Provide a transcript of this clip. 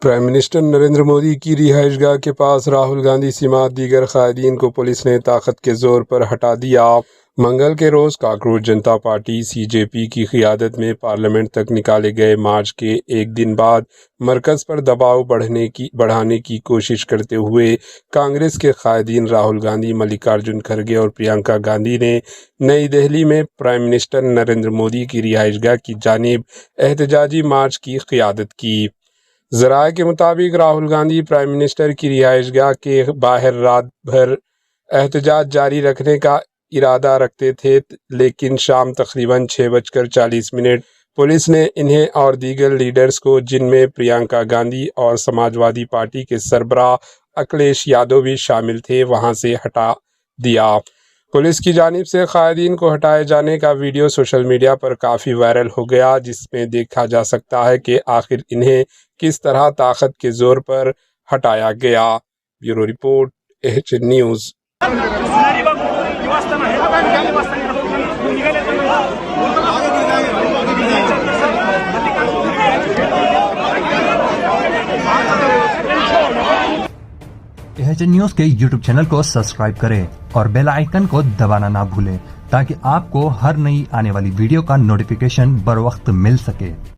Prime minister Narendra Modi کی رہائش گاہ کے پاس راہل گاندھی سمیت دیگر قائدین کو پولیس نے طاقت کے زور پر ہٹا دیا۔ منگل کے روز کاکروچ جنتا پارٹی (CJP) کی قیادت میں پارلیمنٹ تک نکالے گئے مارچ کے ایک دن بعد مرکز پر دباؤ بڑھانے کی کوشش کرتے ہوئے کانگریس کے قائدین راہل گاندھی، ملکارجن کھڑگے اور پرینکا گاندھی نے نئی دہلی میں پرائم منسٹر نریندر مودی کی رہائش گاہ کی جانب احتجاجی مارچ کی قیادت کی۔ ذرائع کے مطابق راہل گاندھی پرائم منسٹر کی رہائش گاہ کے باہر رات بھر احتجاج جاری رکھنے کا ارادہ رکھتے تھے، لیکن شام تقریباً 6:40 پولیس نے انہیں اور دیگر لیڈرز کو، جن میں پرینکا گاندھی اور سماجوادی پارٹی کے سربراہ اکھلیش یادو بھی شامل تھے، وہاں سے ہٹا دیا۔ پولیس کی جانب سے قائدین کو ہٹائے جانے کا ویڈیو سوشل میڈیا پر کافی وائرل ہو گیا، جس میں دیکھا جا سکتا ہے کہ آخر انہیں کس طرح طاقت کے زور پر ہٹایا گیا۔ Bureau report, AHN news. AHN news کے YouTube چینل کو سبسکرائب کریں اور بیل آئیکن کو دبانا نہ بھولیں تاکہ آپ کو ہر نئی آنے والی ویڈیو کا نوٹیفیکیشن بر وقت مل سکے۔